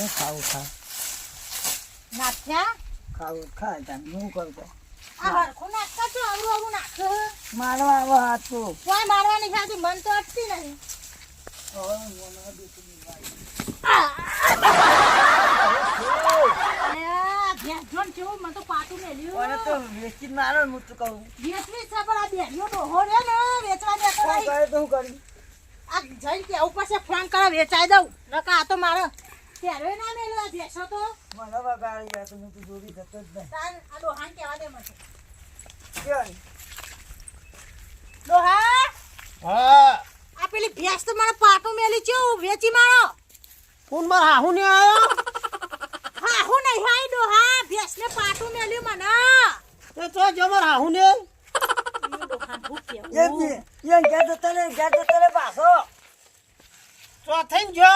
ખાવું ખા નાખ્યા ખાવું ખા તમે શું કરતો આ હરખું નાખતા છો આવડું આવડું નાખો મારવા આવો હાથો કોઈ મારવાની સાથે મન તો અટતી નહીં ભેંસોન કેવું મને તો પાટું મેલ્યું તો વેચી મારો હું તો કહું વેચવી છે પણ આ બેહીઓ ડોહો રે ને વેચવા દેતો નહીં કરે તો શું કરી આ જઈને કેવું પાસે ફોન કરે વેચાઈ દઉં નકા આ તો મારો ત્યારે ના મેલ્યો આ ભેંસો તો મને વગાડી જાય તો હું તો જોડી જતો જ નહીં તાન આ ડોહાને કહેવા દે મને કેવાય ડોહા હા આ પેલી ભેંસ તો મને પાટું મેલી છે વેચી મારો કોણ માર હાહુ ને આયો હા હું નહીં હાઈ ડોહા ભેંસને પાટું મેલ્યું મને તે તો જમર હાહુ ને ડોહાને ભૂખ એ કેવું ગયા તો તને પાછો તો થઈને જો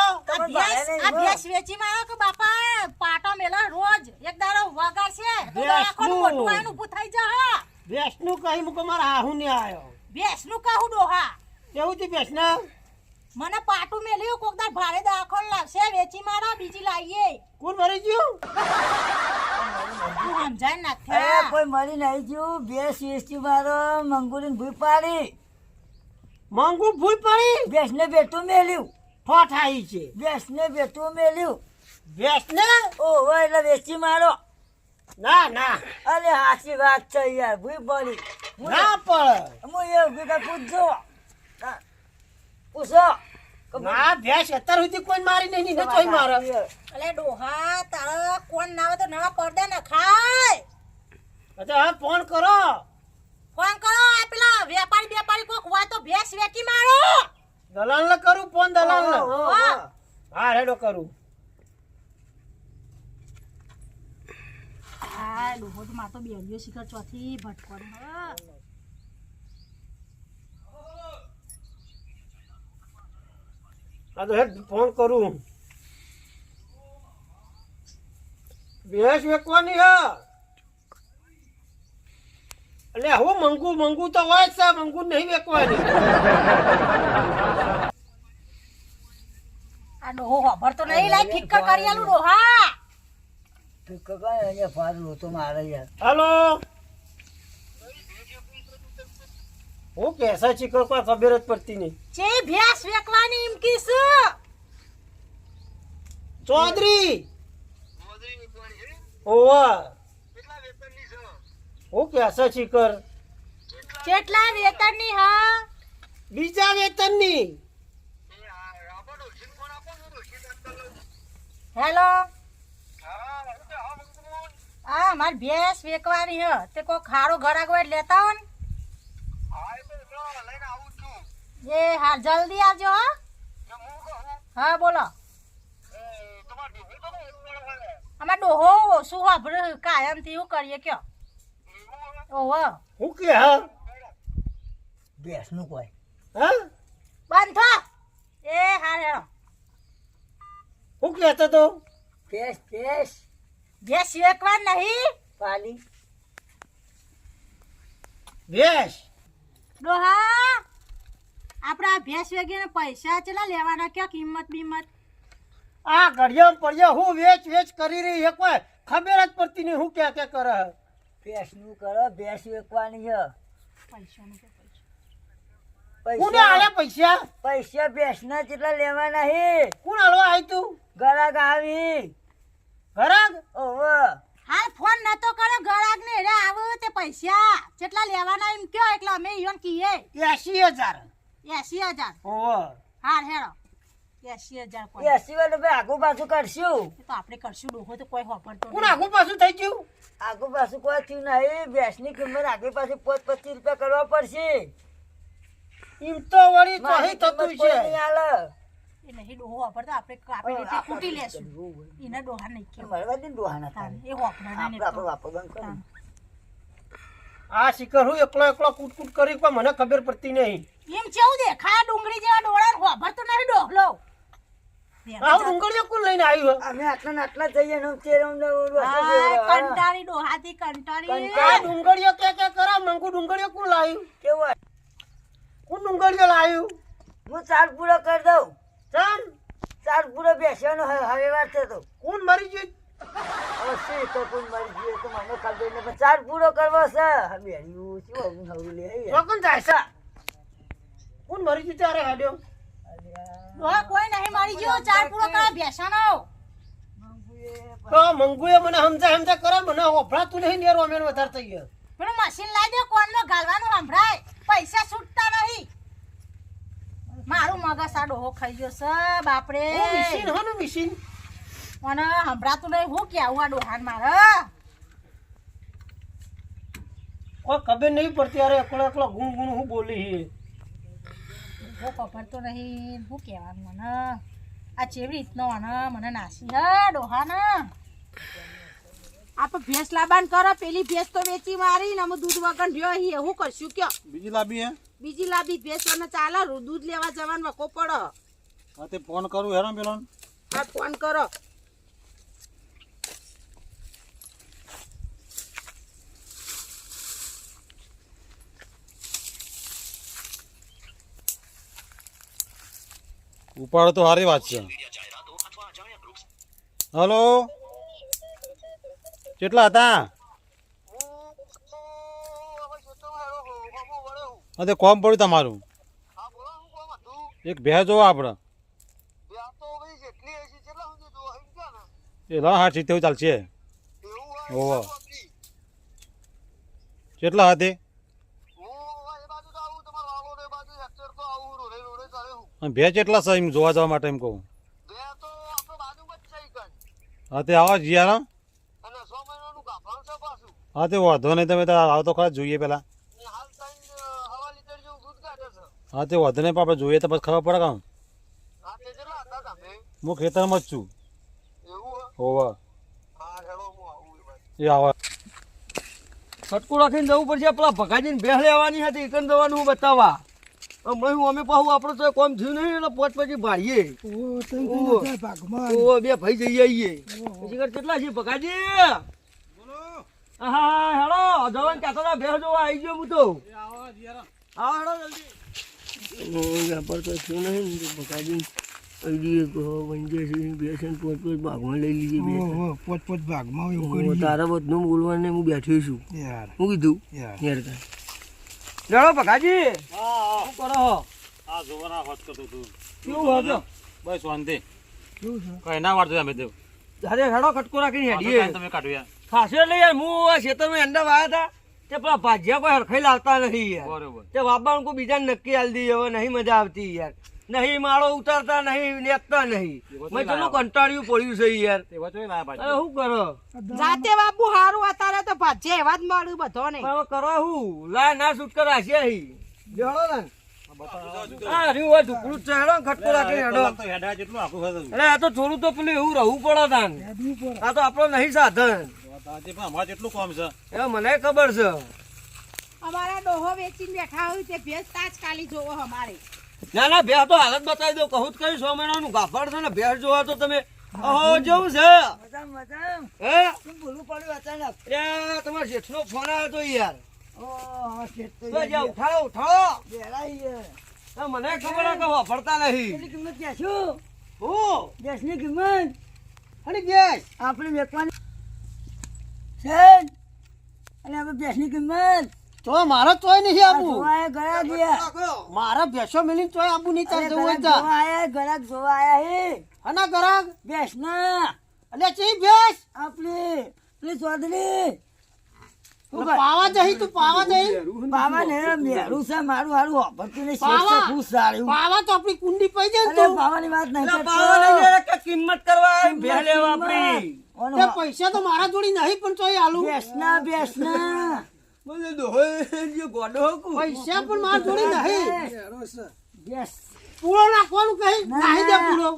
આ ભેંસ વેચી મારો કે બાપા પાટો મેલા રોજ એક દાડો વગાડશે તો આખોનું મોટું આનું ઊભું થઈ જા ભેંસનું કહી મુકો માર હાહુ ને આયો ભેંસનું કહું ડોહા કેવું થી ભેંસના મને પાટું મેલ્યું કોક દાડ ભારે દાખલ લાવશે વેચી મારો બીજી લાવીએ કોણ મરી ગયું તું સમજાય એ નાખ્યા કોઈ મરી નહીં ગયું ભેંસ વેચી મારો મંગુરીને ભૂઈ પાડી મંગુ ભૂઈ પડી ભેંસને બેઠું મેલ્યું ઠોઠ આવી છે ભેંસને બેઠું મેલ્યું ભેંસને ઓહો એટલે વેચી મારો ના ના અરે હાચી વાત છે યાર ભૂઈ પડી ના પડ હું એવું કીધું પૂછજો હા, પૂછો ના ભેંસ અત્યાર સુધી કોઈ મારી નહીં ને તોય મારે અલે ડોહા તારા કોણ ના આવે તો નવા પડદા ન ખાય અચ્છા હવે ફોન કરો ફોન કરો આ પેલા વેપારી કોક હોય તો ભેંસ વેચી મારો દલાલ ને કરું ફોન દલાલ ને ઓહો, હા. હા રેડો કરું હા ડોહો તો માર તો બેરીઓ શિખર ચોથી ભટકોડ આ તો હેડ ફોન કરું ભેંસ વેચવાની હે એટલે હું મંગુ તો હોય જ છે મંગુ નહીં વેચવાની આ ડોહો ખબર તો નહીં લાઈ ફિક્કર કરી આલું ડોહા તું કગાય અહીંયા ફારું તો મારે યાર હાલો હું કેસા ચીકર કોઈ ખબર જ પડતી નહીં જે ભેંસ વેકવાની એમ કીસ ચૌધરી ઓવા હું કેસા ચીકર કેટલા વેતનની હા બીજા વેતનની હેલો હા માર ભેંસ વેકવાની હે તે કોઈ ખારો ઘરાક હોય લેતા હો ને એ હા જલ્દી આવજો હા હા બોલો અમાર ડોહો ઓછું વાપરે કાયમથી એવું કરીએ કયો ઓહો હું કે હા ભેંસનું કોઈ હા બંધ થો એ હા હેડો હું કહેતો તો ભેંસ ભેંસ ભેંસ વેકવા નહીં પાલી ભેંસ ડોહા આપડા ભેંસ વેગીને પૈસા ચેલા લેવાના કયો કિંમત બીમત આ ઘડિયા પડ્યા હું વેચ કરી રહી છે કોઈ ખબર જ પડતી નહીં હું ક્યાં ક્યાં કરે ભેંસનું કરો ભેંસ વેચવાની છે પૈસાનું કે કોને આલે પૈસા પૈસા ભેંસના જેટલા લેવાના હે કોણ હાલવા આવી તું ગરાક આવી ઘરાક ઓહો હાલ ફોન નતો કર્યો ગરાક ને રે આવો તે પૈસા કેટલા લેવાના એમ કયો એટલે અમે ઈયોન કીએ 80,000 80,000 ઓહો હાર હેડો 80,000 કોઈ એ સિવાય ભાઈ આગુ પાછું કરશું એ તો આપણે કરશું ડોહો તો કોઈ હોપડતો કોણ આગું પાછું થઈ ગયું આગુ પાછું કોઈ થયું નહીં ભેંસની કિંમત આગળ પાછી 25 રૂપિયા કરવા પડશે એમ તો વળી તો મારી થતું કિંમત છે કોઈ નહીં હાલે એ નહીં ડોહો હોપડતો આપણે કાપી રીતે કૂટી લેશું એને ડોહા નહીં કયો મળવા દે ને ડોહાના તારે એ હોપડા ને આપણે વાપર બંધ કરો આ શિખર હું એકલો કૂટ કરી કોઈ મને ખબર પડતી નહીં એમ કેવું દેખાય ડુંગળી જેવા ડોળા હોપડતો નહીં ડોહલો આવું ડુંગળીઓ કોણ લઈને આવ્યું હે? અમે આટલા ને આટલા જઈએ ને ચેરમને ઓલું હશે હાય, જેવડો. કંટાળી ડોહાથી કંટાળી આ ડુંગળીઓ કે કરા મંગુ ડુંગળીઓ કોણ લાવ્યું? કેવું હોય? કોણ ડુંગળીઓ લાવ્યું? હું ચાર પૂરો કરી દઉં. ચાલ ચાર પૂરો બેસવાનો હવે વાત છે તો કોણ મરી ગયું? હવે શું તો કોઈ મરી ગયું તો મને ખબર નહીં પણ ચાર પૂરો કરવો છે બેડ્યું શું આવું નવું લે ચોકન જાય છે કોણ મરી ગયું ત્યારે હાડ્યો? ડોહા કોઈ નહીં મરી ગયો ચાર પૂરો કરે બેસવાનો તો મંગુએ મને સમજા કરે મને હોભળાતું નહીં ને રોમેન વધારે થઈ ગયો. પેલું મશીન લાવી દે કોનમાં ગાલવાનું સંભળાય પૈસા છૂટતા નહીં મારું મગજ આ ડોહો ખાઈ ગયો છે બાપરે હું મિશીન હોનું મિશીન મને સંભળાતું નહીં હું કેવું આ ડોહાન મારે કોઈ ખબર નહીં પડતી અરે એકલો ગુણ હું બોલી હું ખબર તો નહીં હું કહેવાનું મને આ ચેવી રીતનો મને નાસી હ ડોહા ને આપણે ભેંસ લાબાન કરો પેલી ભેંસ તો વેચી મારી ને અમે દૂધ વગર રહ્યો હી હું કરશું કયો બીજી લાવી હે બીજી લાબી ભેંસ ને ચાલે દૂધ લેવા જવાનું વકો પડો હા તે ફોન કરું હેરાન પેલો આ ફોન કરો ઉપાડો તો સારી વાત છે. હલો કેટલા હતા? હા તે કોમ પડ્યું તમારું એક ભેંસ જોવા આપણે એ લા 60-70 ચાલશે. ઓહો કેટલા હતી? ભેંસ એટલા છે એમ જોવા જવા માટે એમ કહું. હા તે આવો જીયારામ. હા તે વાંધો નહીં તમે આવો તો ખરા જોઈએ પેલા. હા તે વાંધો નહીં પણ આપણે જોઈએ તો પછી ખબર પડે કામ. હું ખેતરમાં જ છું. હોવા એ આવા ખટકું રાખીને જવું પડશે પેલા ભગાજીને ભેહ લેવાની હતી એકન જવાનું બતાવવા હમણાં હું અમે પાછું આપણે તો કોમ થયું નહીં એટલે પોચ પછી ભાડીએ બે ભાઈ જઈ આવીએ પછી કર કેટલા છે ભગાજી હા હેડો જવાન કાકા ભેહ જોવા આવી ગયો હું તો હા હેડો જલ્દી પર તો થયું નહીં ભગાજી ભાગમાં લઈ લીધી પોત ભાગમાં એવું કરી તારા બધું બોલવાને હું બેઠો છું યાર હું કીધું યાર યાર જાણો ભગાજી હા શું કરો આ જોવાના હોત કરતો તું કેવું હતો બસ શાંતિ કેવું છે કઈ ના વાળતો અમે દેવ અરે હેડો ખટકો રાખીને હેડીએ તમે કાઢ્યા ખાસે લઈ યાર હું આ ખેતરમાં અંડા વાયા હતા તે પેલા ભાજ્યા કોઈ હરખાઈ લાવતા નહીં યાર બરોબર તે બાબા કોઈ બીજાને નક્કી હાલ દી હવે નહીં મજા આવતી યાર નહીં માળો ઉતારતા નહીં નેકતા નહીં મેં ચલો કંટાળ્યું પડ્યું છે યાર તે વચો ના અરે પાછું શું કરો જાતે બાપુ હારું અત્યારે તો ભાજે એવા જ મળ્યું બધો ને હવે કરો હું લા ના છૂટ કરા છે અહીં જોડો ને આ રહ્યું હોય ઢુકડું જ છે હેડો ખટકો રાખીને હેડો તો હેડા જેટલું આખું હતું અરે આ તો થોડું તો પેલું એવું રહવું પડે તાન આ તો આપણો નહીં સાધન આજે પણ અમારે જેટલું કામ છે એ મને ખબર છે અમારા ડોહો વેચીને બેઠા હોય તે ભેંસ તાજકાલી જોવો અમારે ના ના ભેંસ તો હાલત બતાવી દો કહું જ કઈ 100 મહિનાનું ગાફાડ છે ને ભેંસ જોવા તો તમે ઓહો જેવું છે મજા હે શું ભૂલું પડ્યું અચાનક એ તમારા જેઠનો ફોન આવ્યો તો યાર ઓહ શેઠ તો તો જા ઉઠાડો બેરાઈ મને ખબર કે વાપરતા નહીં એની કિંમત ક્યાં શું હું ગેસની કિંમત અને ગેસ આપણે વેચવાની છે અને આપણે ગેસની કિંમત તો મારે તોય નહીં આવું જોવા ગયા ગયા મારા ભેંસો મેલીને તોય આવું નહીં ચાલ જવું હોય જોવા આયા ગરાક જોવા આયા હે આના ગરાગ ગેસના એટલે ચી ભેંસ આપણે પેલી ચોધરી પાવા જઈ તું પાવા જઈ બાબા ને મેરું છે મારું હારું વાપરતું નહીં શેઠ છે પાવા ખુશ સારું પાવા તો આપણી કુંડી પઈ જાય ને અરે તું બાવાની વાત નહીં એટલે કરતો. પાવા લઈ જાય કે કિંમત કરવા આવી, ભેંસ લેવા આપણી ઓનો તે પૈસા તો મારા જોડી નહીં પણ તોય આલું બેસના બોલે દોહો જે ગોડો કુ પૈસા પણ મારા જોડી નહીં બેસ પૂળો નાખવાનું કહી નાહી દે પૂળો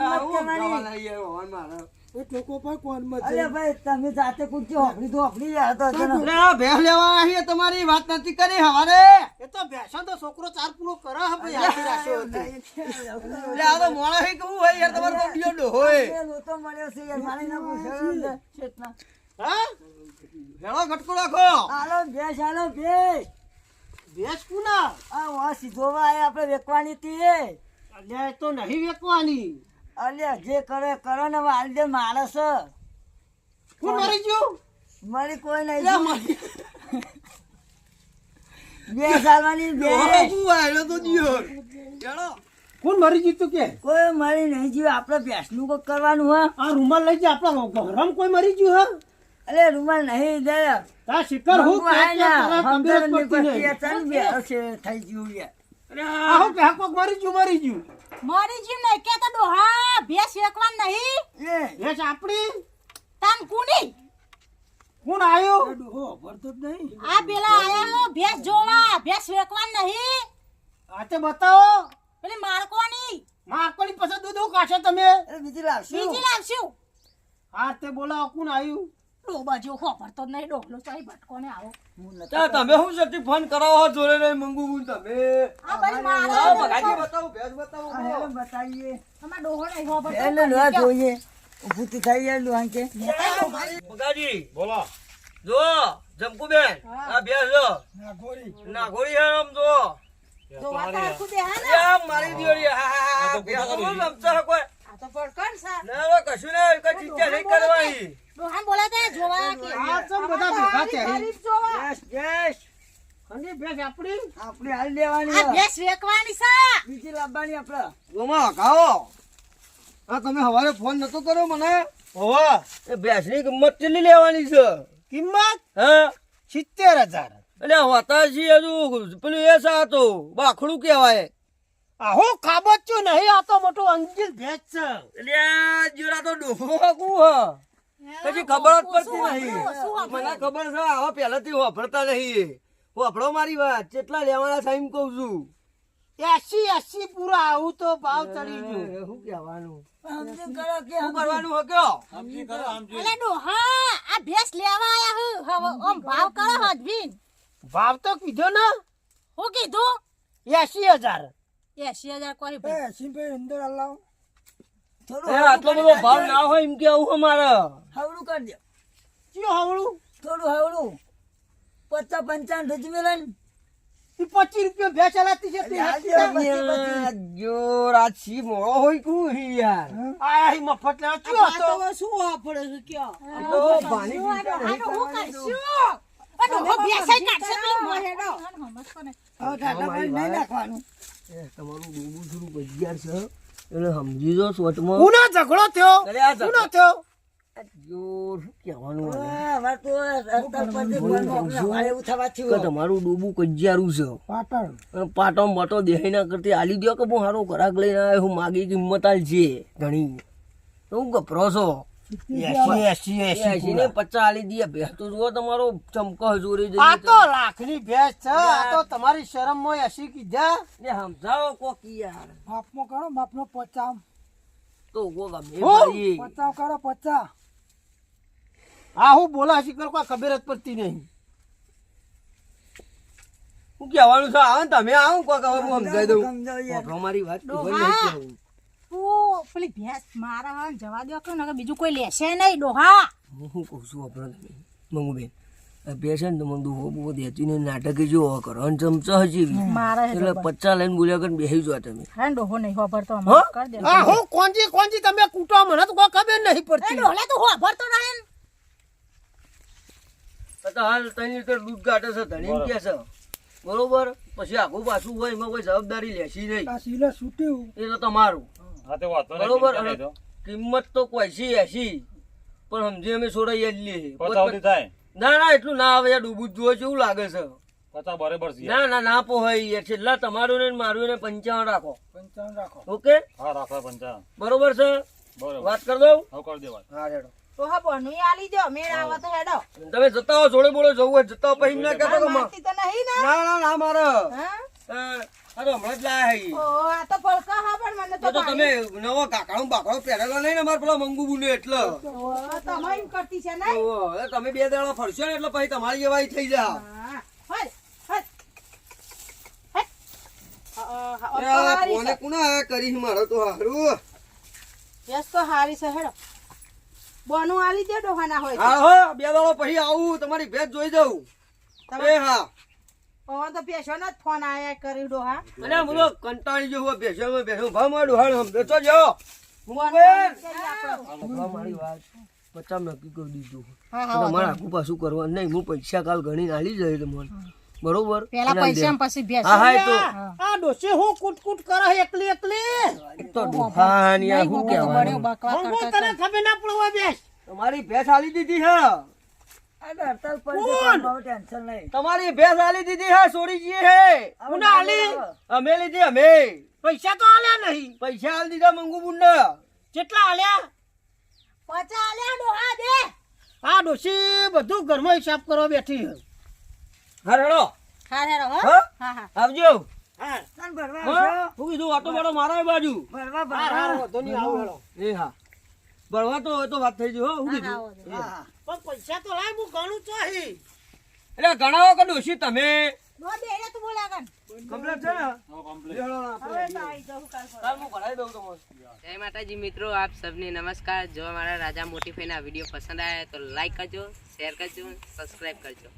આવું દવા લઈ આવ્યો હવે મારે એ ટોકો પર કોણ મત અરે ભાઈ તમે જાતે પૂછજો હોકડી તો હોકડી યાર તો છે ને. અરે આ ભેંસ લેવા આવીએ તમારી વાત નથી કરી હવારે એ તો બેસો તો છોકરો ચાર પૂરો કરે હે ભાઈ આખી રાખ્યો હતો. એટલે આ તો મોણા હે કેવું હોય યાર તમારો ડિયો ડો હોય એ લોતો મળ્યો છે યાર મારી ના પૂછો છેતના. હા ભેળો ઘટકો રાખો હાલો ભેસ ભેંસ કુના આ વા સીધોવા આયા આપણે વેકવાની હતી એ. અલ્યા એ તો નહીં વેકવાની. અલ્યા જે કરે કરો ને હવે હાલ દે માણસ કોણ મરી ગયું? મારી કોઈ નહીં અલ્યા મરી બે ચાલવાની બે શું આયલો તો ડિયો ભેળો કોણ મરી ગયું તું કે? કોઈ મારી નહીં જીવ આપણે ભેંસનું કોઈ કરવાનું હા. આ રૂમાલ લઈ જા આપણા ઘરમાં કોઈ મરી ગયું હા? અરે રૂમાલ નહીં દે તા શિખર હું મંગુ આય કે ના, ખબર જ હમદર્દની પડતી પટ્ટી નહીં. અચાનક બેઠો છે, થઈ ગયું યાર. આ હું કે કોક મરી ગયું. મરી જીવ નહીં કે તો ડોહા ભેંસ વેકવાન નહીં એ ભેંસ આપણી તન કુની કોણ આયો? ડોહો ભરતો જ નહીં. આ પેલા આયા ભેંસ જોવા ભેંસ વેકવાન નહીં આ તે બતાવો. પેલી મારકોની માકડી પછી દૂધ કાઢશો તમે. અરે બીજી લાવશું. બીજી લાવશું હા તે બોલાવો કોણ આયું? ડોબા જો ખબરતો જ નહીં ડોહલો ચાઈ ભટકોને આવો હું નથી ત્યાં તમે શું શક્તિ ફોન કરાવો જોડે નહીં મંગુ તમે આ ભાઈ આવો મારો ભગાજી બતાવો ભેંસ બતાવો આ હેલો બતાવીએ. તમાર ડોહો નહીં ખબર એને લોહા જોઈએ. ઊભું તો થઈ જાય લોહા કે. ભગાજી બોલો જો જમકુબેન આ ભેંસ જો ના ગોળી. નાગોરી હે આમ જો તો વાતા હરખું દે હા ને આ મારી દિયોરી હા ભેંસ તો રમતા હે કોઈ આ તો પડકણ સા ના રે કશું નહીં કઈ ચિંતા નહીં કરવાની ડોહાન બોલે તે જોવા કે આ સબ બધા ભેગા છે. ગરીબ જોવા બેસ, બેસ. અને ભેંસ આપણી આપણે હાલ લેવાની આ છે. ભેંસ વેકવાની સા બીજી લાવવાની આપણે. ગોમાં ખાઓ આ તમે હવારે ફોન નતો કર્યો મને ઓવા એ ભેંસની કિંમત કેટલી લેવાની છે કિંમત હા 70,000. એટલે વાતાજી હજુ પેલું એ સા તો બાખડું કહેવાય આહો ખાબચ્યું નહીં, આ તો મોટું અંજીલ ભેંસ છે. એટલે આ જીરા તો ડોહો હાકું હ પછી ખબર જ પડતી નહીં મને ખબર છે આવા પહેલાથી વાપરતા નહીં વાપરો મારી વાત કેટલા લેવાના છે એમ કહું છું 80 પૂરા આવું તો ભાવ ચડી ગયું. શું કહેવાનું સમજી કરો કે શું કરવાનું હો કયો સમજી કરો સમજી અલે ડોહા આ ભેંસ લેવા આયા હું હવે ઓમ ભાવ કરો હદવીન ભાવ તો કીધો ને હું કીધું 80,000. 80,000 કોઈ એ ભાઈ સિંભાઈ અંદર હલાવો. થોડું એ આટલો બધો ભાવ ના હોય એમ કેવું અમારે હવળું કરી દો. ચિયો હવળું? થોડું હવળું. 50-55 ઢોજી મેલે ને. ઈ 25 રૂપિયા ભેંસ ચલાતી છે તે અરે હેઠી આજે ના. જો રાતથી મોડો હોય કું હી યાર આયા ઈ મફત લેવા ચિયો હતો? શું વાપરે છે કયો તો પાણી પીતા નહીં હું કરશું આ ડોહો ભેંસ કાઢશે પેલી મોહેડો સમજતો ને હવે ટાટા પાણી નહીં નાખવાનું. તમારું ડૂબું થોડું ગજિયાર છે એટલે સમજી જો શોર્ટમાં કોનો ઝઘડો થયો? અરે આ ઝઘડો. કોનો થયો? જો શું કહેવાનું હવે આને? અમારે તો રસ્તા પરથી બોલવાનું. અમારે એવું થવાથી કે હોય. તમારું ડૂબું કજિયારું છે પાટણ. અને પાટો મોટો દેહાઈ ના કરતી આલી દો કે હું હારો ઘરાક લઈને આવ્યો હું માગી કિંમત આલ છે ઘણી તો હું ગભરો છો 80 ને 50 આલી દે ભેંસ તો જુઓ તમારો ચમકો જોરી આ જઈ તો લાખની ભેંસ છે. આ તો તમારી શરમમાં 80 કીધા. ને સમજાવો કોક યાર માપમાં કરો માપનો 50. તો કો ગમે હો? ભાઈ 50 કરો 50. આ હું બોલા શીખર કોઈ ખબર જ પડતી નહીં. હું કહેવાનું છે આવો ને તમે આવો કોક હવે હું સમજાઈ દઉં સમજાવો યાર. વાપરો મારી વાત ડોહા. ખબર નહીં કેવું. તું પેલી ભેંસ મારા હા જવા દો કે નકર બીજું કોઈ લેશે નહીં ડોહા હું શું કહું છું વાપરો તમે મંગુબેન આ ભેંસ છે ને તમે દુહો બહુ દેતી ને નાટક જો કરો અને ચમચા હજી મારા હે એટલે 50 લઈને બોલ્યા કરીને બેસી જો તમે હા ડોહો નહીં ખબરતો હો? કર દે આ હું કોંજી તમે કૂટો મને તો કોઈ ખબર નહીં પડતી. ડોલે તું ખબરતો નહીં તો હાલ 3 લીટર દૂધ કાઢે છે ધણી કે છે બરોબર પછી આખું પાછું હોય એમાં કોઈ જવાબદારી લેશી નહીં આ સિલે છૂટ્યું. એ તો તમારું હા તે વાતો નહીં, બરોબર ચિંતા નહીં તો. કિંમત તો કોઈ 80 પણ સમજી અમે છોડાઈ જ લઈએ પચાવતી થાય ના ના એટલું ના આવે યાર ડૂબું જ જોવો કેવું લાગે છે 50 બરાબર છે ના ના ના પોહાય યાર છેલ્લા તમારું ને મારું ને 55 રાખો 55 રાખો. ઓકે હા રાખો 50 બરોબર છે બરોબર વાત કરી દઉં હવે કરી દેવા હા રેડો ડોહા બનું આલી દો મેળ આવે તો હેડો તમે જતા હો જોડે બોડે જવું હોય જતા હો, પછી એમ ના કહેતા કે મારતી તો નહીં ને ના ના ના મારે હા હા, આ તો હમણાં જ લાયા હી. ઓ આ તો પડકા હા પણ મને તો તો તમે નવો કાકડો બાકડો પહેરેલો નહીં ને અમારે પેલો મંગુ બુને એટલે તમે એમ કરતી છે નહીં ઓહો, એ તમે 2 દાડા ફરશો ને એટલે પછી તમારી એવાય થઈ જાવ. હા હટ હટ હટ એ આ ફોને કોના કરી મારો તો હારું. યસ તો હારી છે હેડો બોનું આલી દે ડોહાના હોય હા હો 2 દાડા પછી આવું તમારી ભેટ જોઈ જાઉં. એ હા પવન તો પેશોનો જ ફોન આયા કરી ડોહા અને હું તો કંટાળી ગયો બેસો ભાવ મારું હાડ બેસો જો મારી વાત પચામ નક્કી કરી દીધું. મારે આખું પાછું કરવાનું નહીં. હું પૈસા કાલ ગણીને આલી જાય તમને બરોબર. પેલા પૈસા પછી બેસ હા હા એ તો આ ડોશી હું કૂટ કરે એકલી એકલી તો દુખાન યાર શું કહેવાનું. હું તને ખબર ના પડવા બેસ તમારી ભેંસ આલી દીધી હે. આ તો હડતાલ પડી છે પણ બહુ ટેન્શન નહીં. તમારી ભેંસ આલી દીધી હે. છોડી જઈએ હે. કોને આલી? અમે લીધી અમે. પૈસા તો આલ્યા નહીં પૈસા આલી દીધા મંગુ બુંડે. કેટલા આલ્યા પચા આલ્યા ડોહા દે આ ડોશી બધું ઘરમાં હિસાબ કરવા બેઠી છે હા હેડો હા હેડો હો હા હા હા આવજો. ચાલ ભરવા હા આવશો? હું કીધું આટો બાટો મારા બાજુ. ભરવા હા ભરવા. હા વધુ નહીં આવું હેડો એ હા બળવા તો એ તો વાત થઈ ગઈ હો. હું કીધું હા. પણ પૈસા તો લાય હું ઘણું ચાહી એટલે ગણાવો કે ડોશી તમે નો દે રે તું બોલાગન કમ્પ્લેટ છે ને હવે તો આઈ જાઉં કાલ પર ચાલ હું ભરાઈ દઉં તમને. જય માતાજી મિત્રો, આપ સબને નમસ્કાર. જો અમારા રાજા મોટી ફેન આ વિડીયો પસંદ આવે તો લાઈક કરજો, શેર કરજો, સબસ્ક્રાઇબ કરજો.